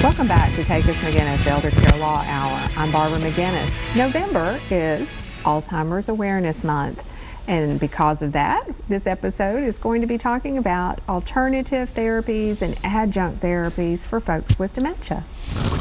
Welcome back to Take Us McGinnis Elder Care Law Hour. I'm Barbara McGinnis. November is Alzheimer's Awareness Month, and because of that, this episode is going to be talking about alternative therapies and adjunct therapies for folks with dementia.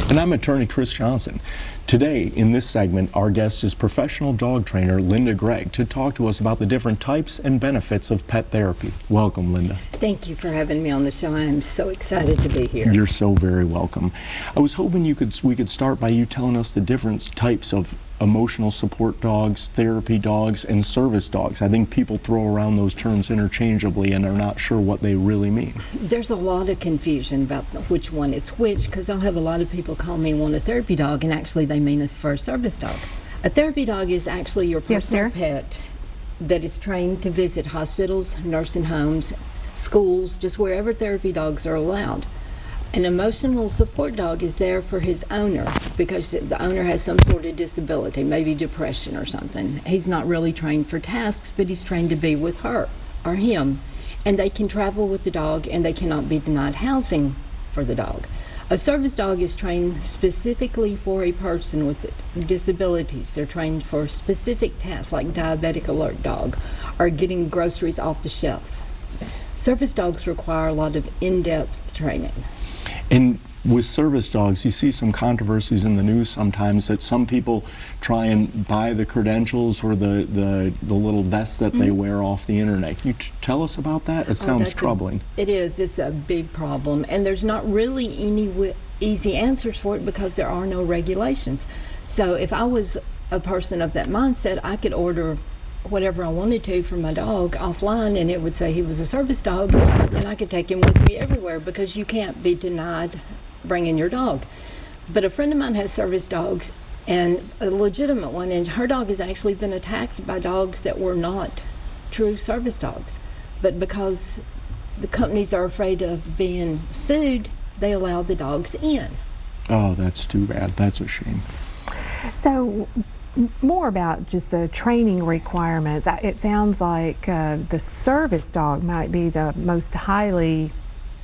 And I'm attorney Chris Johnson. Today, in this segment, our guest is professional dog trainer Linda Gregg to talk to us about the different types and benefits of pet therapy. Welcome, Linda. Thank you for having me on the show. I am so excited to be here. You're so very welcome. I was hoping we could start by you telling us the different types of emotional support dogs, therapy dogs, and service dogs. I think people throw around those terms interchangeably and are not sure what they really mean. There's a lot of confusion about which one is which, because I'll have a lot of people call me want a therapy dog, and actually they mean it for a service dog. A therapy dog is actually your personal pet that is trained to visit hospitals, nursing homes, schools, just wherever therapy dogs are allowed. An emotional support dog is there for his owner because the owner has some sort of disability, maybe depression or something. He's not really trained for tasks, but he's trained to be with her or him. And they can travel with the dog, and they cannot be denied housing for the dog. A service dog is trained specifically for a person with disabilities. They're trained for specific tasks like diabetic alert dog or getting groceries off the shelf. Service dogs require a lot of in-depth training. And with service dogs, you see some controversies in the news sometimes that some people try and buy the credentials or the little vests that they wear off the internet. Can you tell us about that? It sounds troubling. It is. It's a big problem. And there's not really any easy answers for it because there are no regulations. So if I was a person of that mindset, I could order whatever I wanted to for my dog offline, and it would say he was a service dog, and I could take him with me everywhere because you can't be denied bringing your dog. But a friend of mine has service dogs, and a legitimate one, and her dog has actually been attacked by dogs that were not true service dogs. But because the companies are afraid of being sued, they allow the dogs in. Oh, that's too bad. That's a shame. So, more about just the training requirements. It sounds like the service dog might be the most highly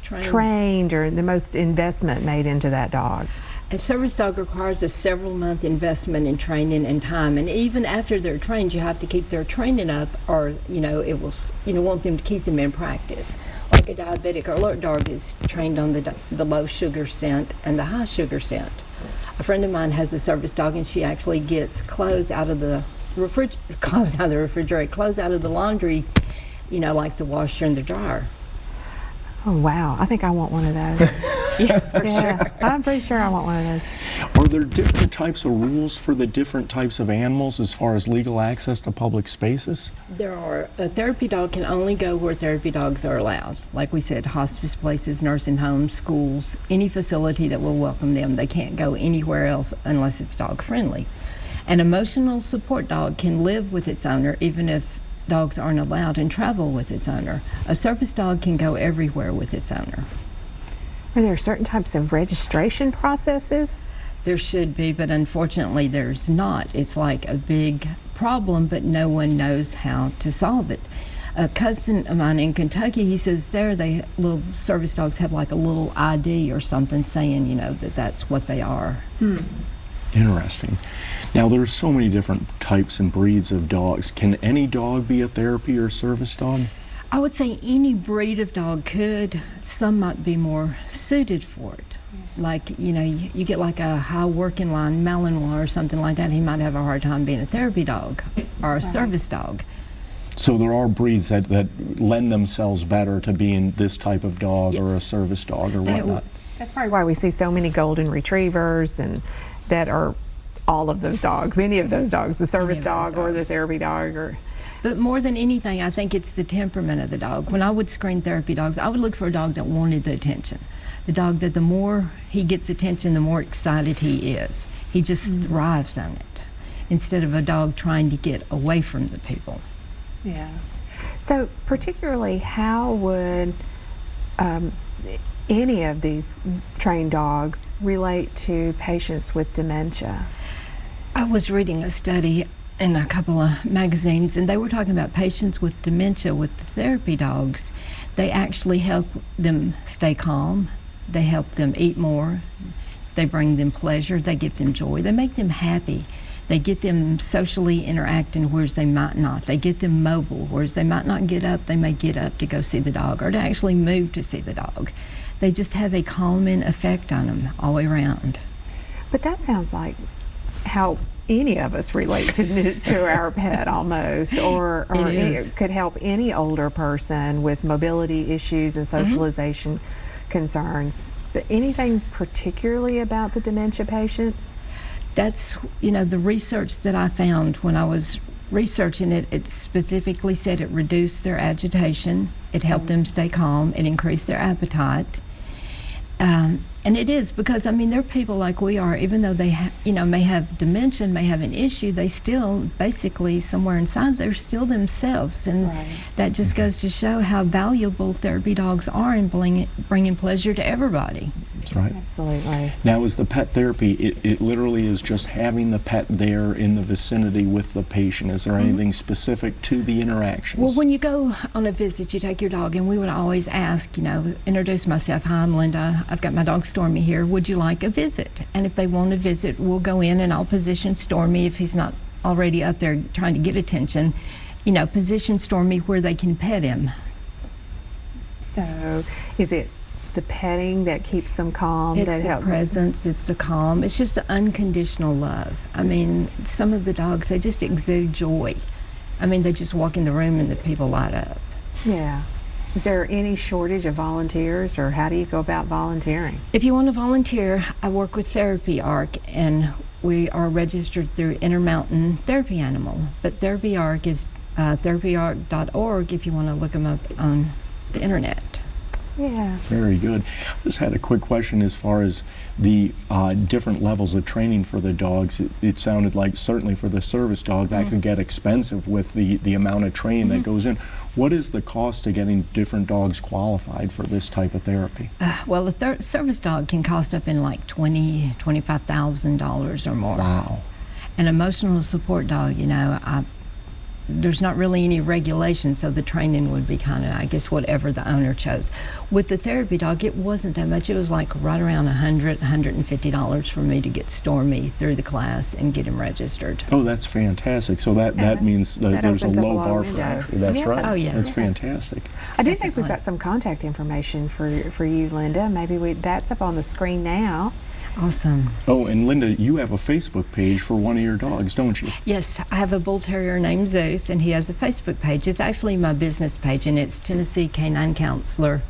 trained or the most investment made into that dog. A service dog requires a several-month investment in training and time, and even after they're trained, you have to keep their training up, or want them to keep them in practice. Like a diabetic alert dog is trained on the low sugar scent and the high sugar scent. A friend of mine has a service dog, and she actually gets clothes out of the refrigerator, clothes out of the laundry, like the washer and the dryer. Oh, wow. I think I want one of those. Yeah, for sure. I'm pretty sure I want one of those. Are there different types of rules for the different types of animals as far as legal access to public spaces? There are. A therapy dog can only go where therapy dogs are allowed. Like we said, hospice places, nursing homes, schools, any facility that will welcome them. They can't go anywhere else unless it's dog friendly. An emotional support dog can live with its owner even if dogs aren't allowed and travel with its owner. A service dog can go everywhere with its owner. Are there certain types of registration processes? There should be, but unfortunately there's not. It's like a big problem, but no one knows how to solve it. A cousin of mine in Kentucky, he says little service dogs have like a little ID or something saying, that that's what they are. Interesting. Now, there's so many different types and breeds of dogs. Can any dog be a therapy or service dog? I would say any breed of dog could. Some might be more suited for it. Like, you get like a high working line Malinois or something like that, he might have a hard time being a therapy dog or a service dog. So there are breeds that lend themselves better to being this type of dog or a service dog or whatnot. That's probably why we see so many golden retrievers and that are all of those dogs, any of those dogs, the service dog or the therapy dog. But more than anything, I think it's the temperament of the dog. When I would screen therapy dogs, I would look for a dog that wanted the attention. The dog that the more he gets attention, the more excited he is. He just thrives on it, instead of a dog trying to get away from the people. Yeah. So particularly, how would any of these trained dogs relate to patients with dementia? I was reading a study in a couple of magazines, and they were talking about patients with dementia with the therapy dogs. They actually help them stay calm. They help them eat more. They bring them pleasure. They give them joy. They make them happy. They get them socially interacting, whereas they might not. They get them mobile, whereas they might not get up. They may get up to go see the dog or to actually move to see the dog. They just have a calming effect on them all the way around. But that sounds like how any of us relate to our pet almost, or it could help any older person with mobility issues and socialization concerns. But anything particularly about the dementia patient? That's, the research that I found when I was researching it, it specifically said it reduced their agitation, it helped them stay calm, it increased their appetite. And it is because, there are people like we are, even though they may have dementia, may have an issue, they still, basically, somewhere inside, they're still themselves. And that just goes to show how valuable therapy dogs are in bringing pleasure to everybody. That's right. Absolutely. Now, is the pet therapy, it literally is just having the pet there in the vicinity with the patient. Is there anything specific to the interactions? Well, when you go on a visit, you take your dog, and we would always ask, introduce myself. Hi, I'm Linda. I've got my dog Stormy here. Would you like a visit? And if they want a visit, we'll go in and I'll position Stormy if he's not already up there trying to get attention. Position Stormy where they can pet him. So, is it the petting that keeps them calm? It's the presence, it's the calm. It's just the unconditional love. Some of the dogs, they just exude joy. They just walk in the room and the people light up. Yeah. Is there any shortage of volunteers, or how do you go about volunteering? If you want to volunteer, I work with Therapy Arc, and we are registered through Intermountain Therapy Animal. But Therapy Arc is therapyarc.org if you want to look them up on the internet. Yeah. Very good. I just had a quick question as far as the different levels of training for the dogs. It sounded like certainly for the service dog that could get expensive with the amount of training that goes in. What is the cost to getting different dogs qualified for this type of therapy? Well, a service dog can cost up in like $25,000 or more. Wow. An emotional support dog, there's not really any regulation, so the training would be kind of, I guess, whatever the owner chose. With the therapy dog, it wasn't that much. It was like right around $150 for me to get Stormy through the class and get him registered. Oh, that's fantastic. So that means that there's a low bar for entry. That's right. Oh, yeah. That's fantastic. I do think we've got some contact information for you, Linda. Maybe that's up on the screen now. Awesome. Oh, and Linda, you have a Facebook page for one of your dogs, don't you? Yes, I have a bull terrier named Zeus, and he has a Facebook page. It's actually my business page, and it's Tennessee Canine Counselor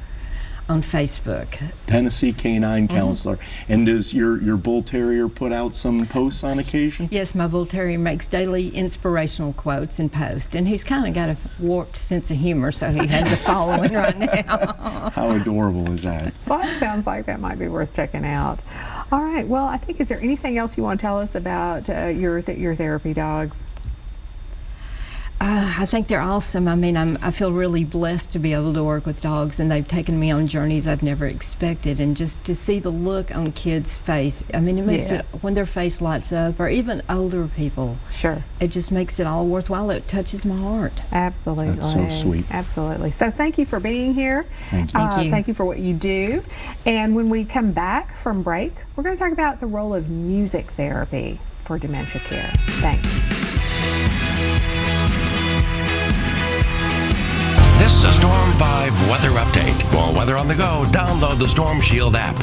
on Facebook. Tennessee Canine Counselor. And does your bull terrier put out some posts on occasion? Yes, my bull terrier makes daily inspirational quotes and posts, and he's kind of got a warped sense of humor, so he has a following right now. How adorable is that? Well, it sounds like that might be worth checking out. All right. Well, I think, is there anything else you want to tell us about your therapy dogs? I think they're awesome. I feel really blessed to be able to work with dogs, and they've taken me on journeys I've never expected. And just to see the look on kids' face, it makes it, when their face lights up, or even older people. Sure. It just makes it all worthwhile. It touches my heart. Absolutely. That's so sweet. Absolutely. So thank you for being here. Thank you. Thank you for what you do. And when we come back from break, we're going to talk about the role of music therapy for dementia care. Thanks. This is a Storm 5 weather update. For weather on the go, download the Storm Shield app.